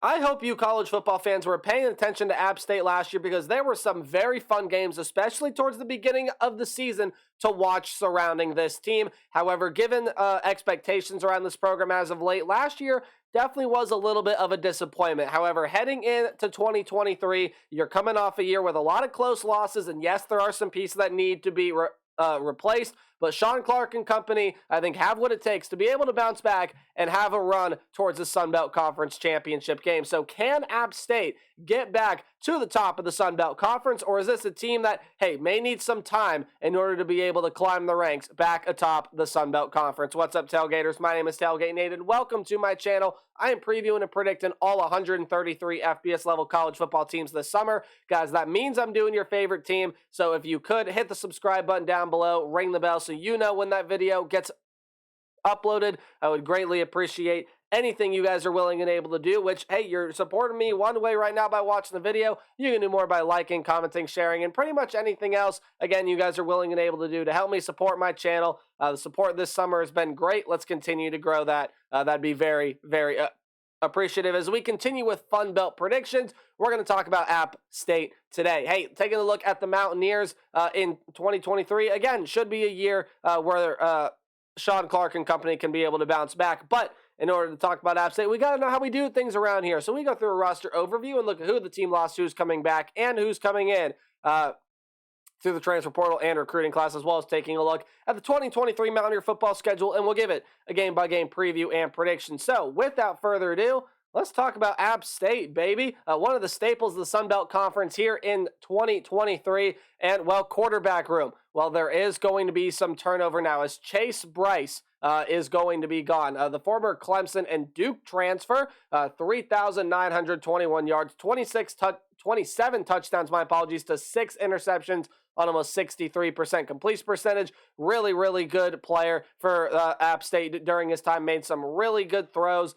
I hope you college football fans were paying attention to App State last year because there were some very fun games, especially towards the beginning of the season, to watch surrounding this team. However, given expectations around this program as of late, last year definitely was a little bit of a disappointment. However, heading into 2023, you're coming off a year with a lot of close losses, and yes, there are some pieces that need to be replaced, but Sean Clark and company, I think, have what it takes to be able to bounce back and have a run towards the Sun Belt Conference championship game. So can App State get back to the top of the Sun Belt Conference, or is this a team that, hey, may need some time in order to be able to climb the ranks back atop the Sun Belt Conference? What's up, Tailgaters? My name is Tailgate Nate, and welcome to my channel. I am previewing and predicting all 133 FBS level college football teams this summer. Guys, that means I'm doing your favorite team, so if you could, hit the subscribe button down below, ring the bell so you know when that video gets uploaded. I would greatly appreciate anything you guys are willing and able to do, which, hey, you're supporting me one way right now by watching the video. You can do more by liking, commenting, sharing, and pretty much anything else, again, you guys are willing and able to do to help me support my channel. The support this summer has been great. Let's continue to grow that. That'd be very, very appreciative. As we continue with Fun Belt predictions, we're going to talk about App State today. Hey, taking a look at the Mountaineers in 2023, again, should be a year where Sean Clark and company can be able to bounce back, but in order to talk about App State, we got to know how we do things around here. So we go through a roster overview and look at who the team lost, who's coming back, and who's coming in through the transfer portal and recruiting class, as well as taking a look at the 2023 Mountaineer football schedule, and we'll give it a game-by-game preview and prediction. So without further ado, let's talk about App State, baby. One of the staples of the Sun Belt Conference here in 2023. And, well, quarterback room. Well, there is going to be some turnover now as Chase Bryce is going to be gone. The former Clemson and Duke transfer, 3,921 yards, 27 touchdowns, to 6 interceptions on almost 63% completion percentage. Really, really good player for App State during his time. Made some really good throws.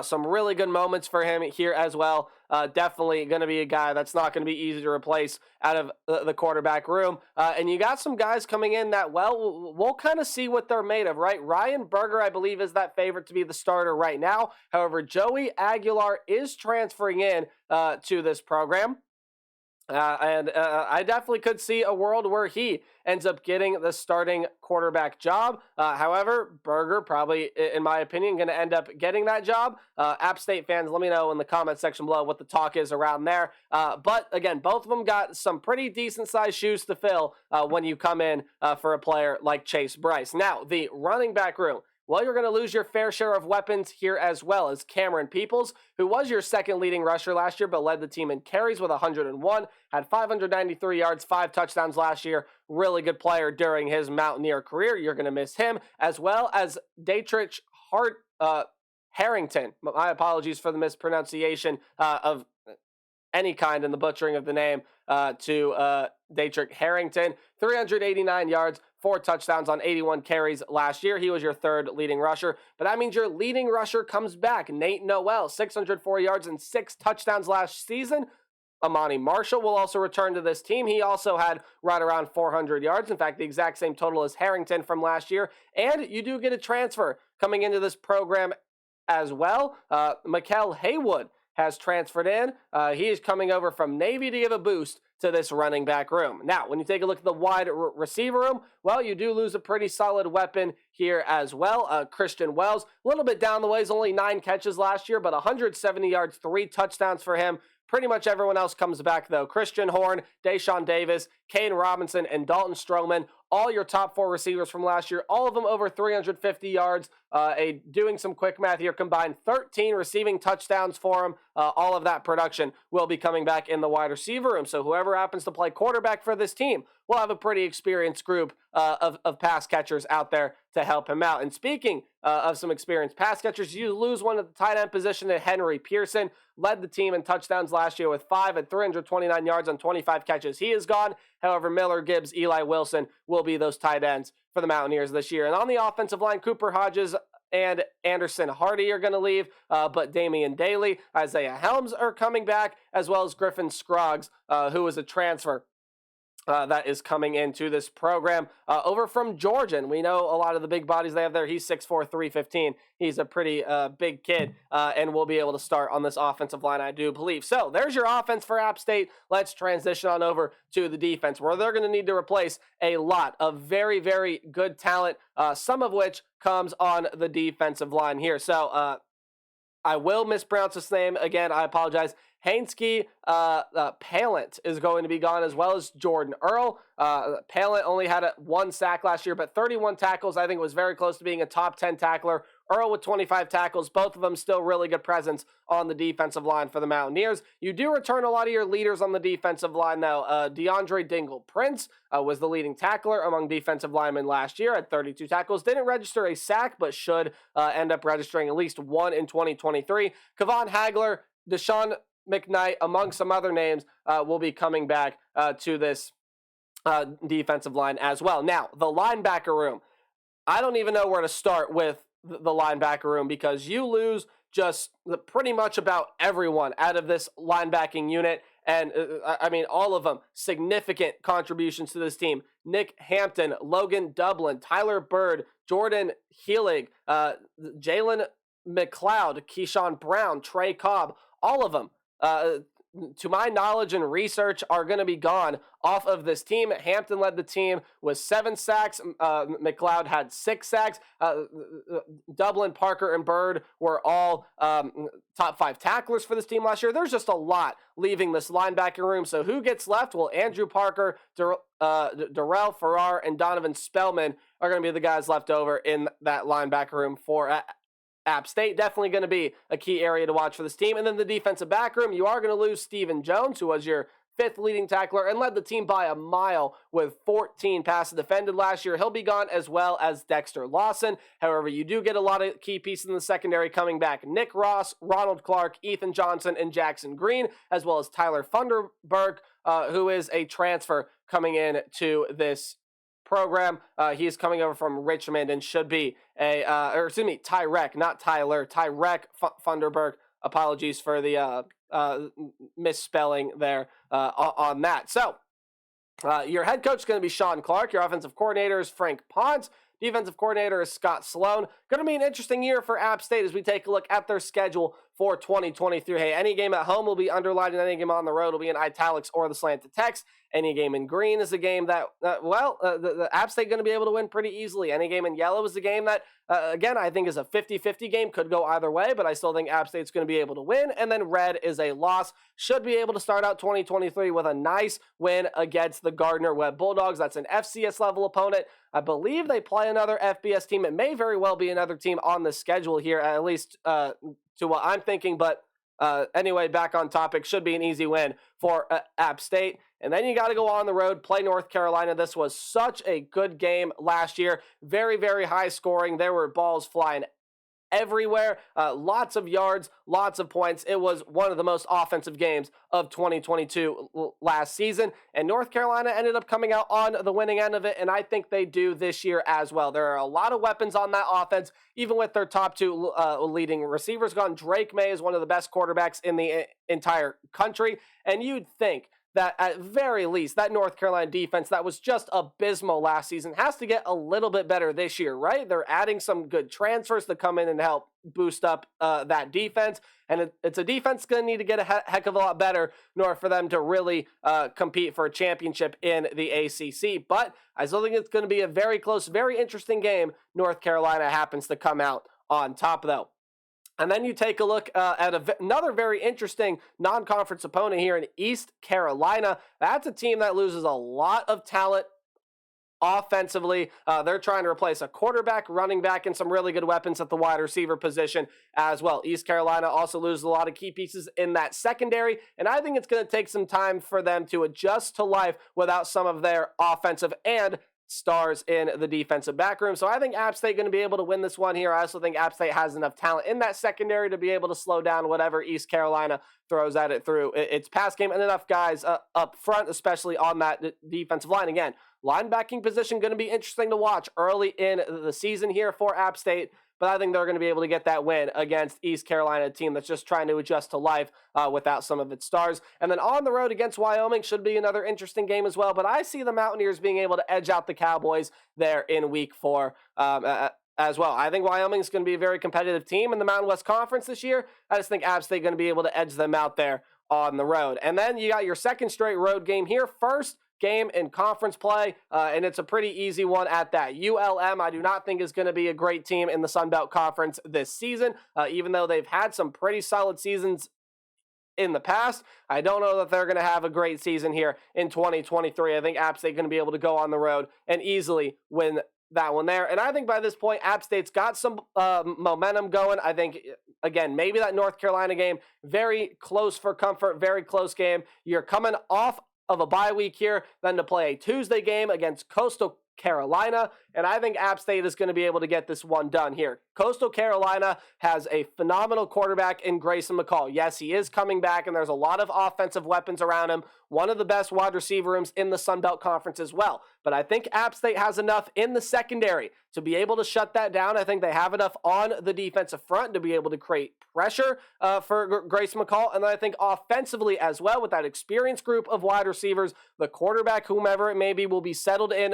Some really good moments for him here as well. Definitely going to be a guy that's not going to be easy to replace out of the quarterback room. And you got some guys coming in that, well, we'll kind of see what they're made of, right? Ryan Berger, I believe, is that favorite to be the starter right now. However, Joey Aguilar is transferring in to this program. And I definitely could see a world where he ends up getting the starting quarterback job. However, Berger probably, in my opinion, going to end up getting that job. App State fans, let me know in the comment section below what the talk is around there. But again, both of them got some pretty decent sized shoes to fill when you come in for a player like Chase Bryce. Now, the running back room. Well, you're going to lose your fair share of weapons here as well, as Cameron Peoples, who was your second leading rusher last year but led the team in carries with 101, had 593 yards, 5 touchdowns last year. Really good player during his Mountaineer career. You're going to miss him, as well as Dietrich Harrington. My apologies for the mispronunciation of any kind in the butchering of the name to Dietrich Harrington. 389 yards, 4 touchdowns on 81 carries last year. He was your third leading rusher, but that means your leading rusher comes back. Nate Noel, 604 yards and 6 touchdowns last season. Amani Marshall will also return to this team. He also had right around 400 yards. In fact, the exact same total as Harrington from last year. And you do get a transfer coming into this program as well. Mikael Haywood has transferred in. He is coming over from Navy to give a boost to this running back room. Now, when you take a look at the wide receiver room, well, you do lose a pretty solid weapon here as well. Christian Wells, a little bit down the ways, only 9 catches last year, but 170 yards, 3 touchdowns for him. Pretty much everyone else comes back, though. Christian Horn, Deshaun Davis, Kane Robinson, and Dalton Stroman, all your top 4 receivers from last year, all of them over 350 yards. Doing some quick math here, combined 13 receiving touchdowns for him. All of that production will be coming back in the wide receiver room. So whoever happens to play quarterback for this team will have a pretty experienced group of pass catchers out there to help him out. And speaking of some experienced pass catchers, you lose one at the tight end position to Henry Pearson. Led the team in touchdowns last year with 5 at 329 yards on 25 catches. He is gone. However, Miller, Gibbs, Eli Wilson will be those tight ends for the Mountaineers this year. And on the offensive line, Cooper Hodges and Anderson Hardy are going to leave, but Damian Daly, Isaiah Helms are coming back, as well as Griffin Scroggs, who was a transfer that is coming into this program. Over from Georgia, and we know a lot of the big bodies they have there. He's 6'4", 315. He's a pretty big kid, and will be able to start on this offensive line, I do believe. So there's your offense for App State. Let's transition on over to the defense, where they're going to need to replace a lot of very, very good talent, some of which comes on the defensive line here. So I will mispronounce his name. Again, I apologize. Hainsky Palant is going to be gone, as well as Jordan Earl. Palant only had one sack last year, but 31 tackles. I think was very close to being a top 10 tackler. Earl with 25 tackles. Both of them still really good presence on the defensive line for the Mountaineers. You do return a lot of your leaders on the defensive line, though. DeAndre Dingle Prince was the leading tackler among defensive linemen last year at 32 tackles. Didn't register a sack, but should end up registering at least one in 2023. Kevon Hagler, Deshaun McKnight, among some other names, will be coming back to this defensive line as well. Now, the linebacker room. I don't even know where to start with the linebacker room, because you lose just pretty much about everyone out of this linebacking unit. And I mean, all of them significant contributions to this team. Nick Hampton, Logan Dublin, Tyler Bird, Jordan Healig, Jalen McLeod, Keyshawn Brown, Trey Cobb, all of them, to my knowledge and research, are going to be gone off of this team. Hampton led the team with 7 sacks. McLeod had 6 sacks. Dublin, Parker, and Bird were all top 5 tacklers for this team last year. There's just a lot leaving this linebacker room. So who gets left? Well, Andrew Parker, Darrell Farrar, and Donovan Spellman are going to be the guys left over in that linebacker room for App State. Definitely going to be a key area to watch for this team. And then the defensive back room, you are going to lose Stephen Jones, who was your 5th leading tackler and led the team by a mile with 14 passes defended last year. He'll be gone, as well as Dexter Lawson. However, you do get a lot of key pieces in the secondary coming back. Nick Ross, Ronald Clark, Ethan Johnson, and Jackson Green, as well as Tyler Funderburk, who is a transfer coming in to this program. He is coming over from Richmond and should be Tyrek, not Tyler, Tyrek Funderburk. Apologies for the misspelling there on that. So your head coach is going to be Sean Clark. Your offensive coordinator is Frank Ponce. Defensive coordinator is Scott Sloan. Going to be an interesting year for App State as we take a look at their schedule for 2023. Hey, any game at home will be underlined, and any game on the road will be in italics or the slanted text. Any game in green is a game that, the App State going to be able to win pretty easily. Any game in yellow is a game that, again, I think is a 50-50 game. Could go either way, but I still think App State's going to be able to win. And then red is a loss. Should be able to start out 2023 with a nice win against the Gardner-Webb Bulldogs. That's an FCS level opponent. I believe they play another FBS team. It may very well be another team on the schedule here, at least to what I'm thinking. But anyway, back on topic, should be an easy win for App State. And then you got to go on the road, play North Carolina. This was such a good game last year. Very, very high scoring. There were balls flying everywhere. Lots of yards, lots of points. It was one of the most offensive games of 2022 last season. And North Carolina ended up coming out on the winning end of it, and I think they do this year as well. There are a lot of weapons on that offense, even with their top 2 leading receivers gone. Drake May is one of the best quarterbacks in the entire country, and you'd think that at very least that North Carolina defense that was just abysmal last season has to get a little bit better this year, right? They're adding some good transfers to come in and help boost up that defense, and it's a defense going to need to get a heck of a lot better in order for them to really compete for a championship in the ACC. But I still think it's going to be a very close, very interesting game. North Carolina happens to come out on top, though. And then you take a look at another very interesting non-conference opponent here in East Carolina. That's a team that loses a lot of talent offensively. They're trying to replace a quarterback, running back, and some really good weapons at the wide receiver position as well. East Carolina also loses a lot of key pieces in that secondary, and I think it's going to take some time for them to adjust to life without some of their offensive and stars in the defensive back room. So I think App State going to be able to win this one here. I also think App State has enough talent in that secondary to be able to slow down whatever East Carolina throws at it through its pass game, and enough guys up front, especially on that defensive line. Again, linebacking position going to be interesting to watch early in the season here for App State. but I think they're going to be able to get that win against East Carolina, a team that's just trying to adjust to life without some of its stars. And then on the road against Wyoming should be another interesting game as well, but I see the Mountaineers being able to edge out the Cowboys there in week 4 as well. I think Wyoming's going to be a very competitive team in the Mountain West Conference this year. I just think App State going to be able to edge them out there on the road. And then you got your second straight road game here. First game in conference play, and it's a pretty easy one at that. ULM, I do not think is going to be a great team in the Sun Belt Conference this season, even though they've had some pretty solid seasons in the past. I don't know that they're going to have a great season here in 2023. I think App State going to be able to go on the road and easily win that one there. And I think by this point, App State's got some momentum going. I think, again, maybe that North Carolina game, very close for comfort, very close game. You're coming off of a bye week here, then to play a Tuesday game against Coastal Carolina, and I think App State is going to be able to get this one done here. Coastal Carolina has a phenomenal quarterback in Grayson McCall. Yes, he is coming back, and there's a lot of offensive weapons around him. One of the best wide receiver rooms in the Sun Belt Conference as well. But I think App State has enough in the secondary to be able to shut that down. I think they have enough on the defensive front to be able to create pressure for Grayson McCall. And then I think offensively as well, with that experienced group of wide receivers, the quarterback, whomever it may be, will be settled in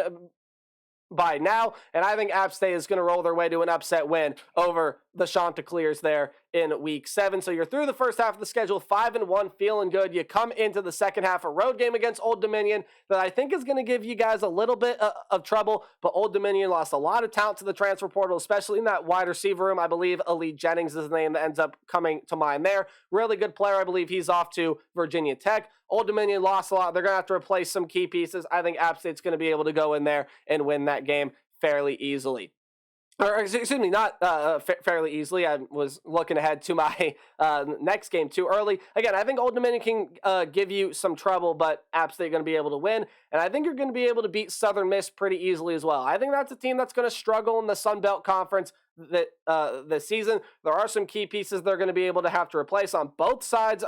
by now, and I think App State is going to roll their way to an upset win over the Chanticleers there in week 7. So you're through the first half of the schedule, 5-1, feeling good. You come into the second half, a road game against Old Dominion that I think is going to give you guys a little bit of trouble, but Old Dominion lost a lot of talent to the transfer portal, especially in that wide receiver room. I believe Elite Jennings is the name that ends up coming to mind there. Really good player. I believe he's off to Virginia Tech. Old Dominion lost a lot. They're going to have to replace some key pieces. I think App State's going to be able to go in there and win that game fairly easily. Or, excuse me, not fairly easily. I was looking ahead to my next game too early. Again, I think Old Dominion can give you some trouble, but App State going to be able to win. And I think you're going to be able to beat Southern Miss pretty easily as well. I think that's a team that's going to struggle in the Sun Belt Conference this season. There are some key pieces they're going to be able to have to replace on both sides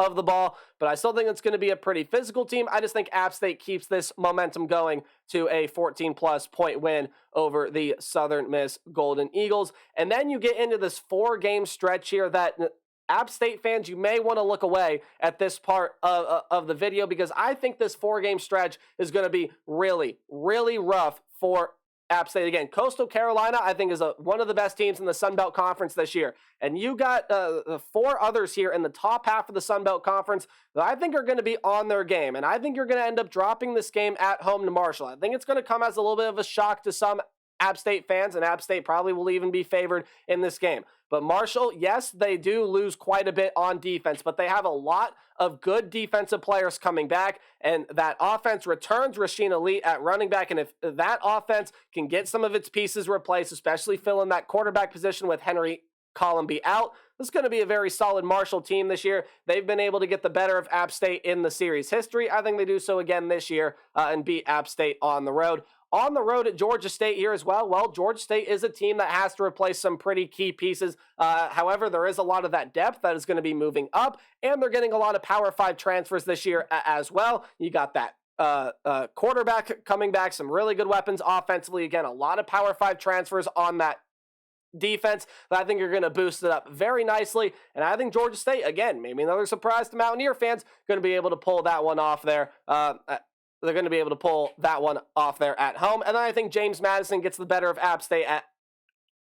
of the ball, but I still think it's going to be a pretty physical team. I just think App State keeps this momentum going to a 14-plus point win over the Southern Miss Golden Eagles. And then you get into this 4-game stretch here that App State fans, you may want to look away at this part of the video, because I think this 4-game stretch is going to be really, really rough for App State. Again, Coastal Carolina, I think, is one of the best teams in the Sun Belt Conference this year. And you got 4 others here in the top half of the Sun Belt Conference that I think are going to be on their game. And I think you're going to end up dropping this game at home to Marshall. I think it's going to come as a little bit of a shock to some App State fans, and App State probably will even be favored in this game. But Marshall, yes, they do lose quite a bit on defense, but they have a lot of good defensive players coming back, and that offense returns Rasheen Elite at running back, and if that offense can get some of its pieces replaced, especially filling that quarterback position with Henry Columby out, this is going to be a very solid Marshall team this year. They've been able to get the better of App State in the series history. I think they do so again this year and beat App State on the road. On the road at Georgia State here as well. Well, Georgia State is a team that has to replace some pretty key pieces. However, there is a lot of that depth that is going to be moving up, and they're getting a lot of Power 5 transfers this year as well. You got that quarterback coming back, some really good weapons offensively. Again, a lot of Power 5 transfers on that defense that I think are going to boost it up very nicely. And I think Georgia State, again, maybe another surprise to Mountaineer fans, going to be able to pull that one off there. They're going to be able to pull that one off there at home. And then I think James Madison gets the better of App State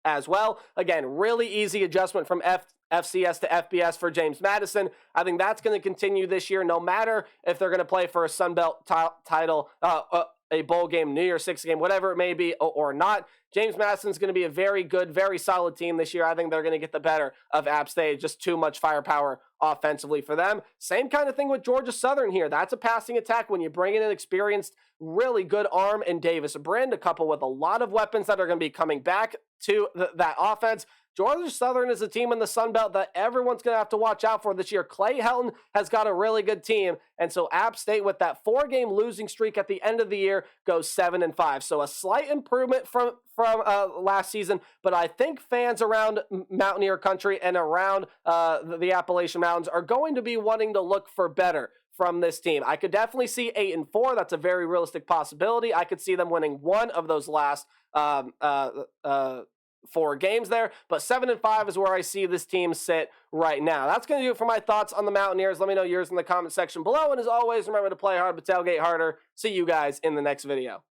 as well. Again, really easy adjustment from FCS to FBS for James Madison. I think that's going to continue this year, no matter if they're going to play for a Sun Belt title, a bowl game, New Year's Six game, whatever it may be, or not. James Madison's going to be a very good, very solid team this year. I think they're going to get the better of App State. Just too much firepower offensively for them. Same kind of thing with Georgia Southern here. That's a passing attack when you bring in an experienced, really good arm in Davis Brind, a couple with a lot of weapons that are going to be coming back to that offense. Georgia Southern is a team in the Sun Belt that everyone's going to have to watch out for this year. Clay Helton has got a really good team, and so App State, with that 4-game losing streak at the end of the year, goes 7-5. So a slight improvement from last season, but I think fans around Mountaineer country and around the Appalachian Mountains are going to be wanting to look for better from this team. I could definitely see 8-4. That's a very realistic possibility. I could see them winning one of those last 4 games there, but 7-5 is where I see this team sit right now. That's going to do it for my thoughts on the Mountaineers. Let me know yours in the comment section below, and as always, remember to play hard but tailgate harder. See you guys in the next video.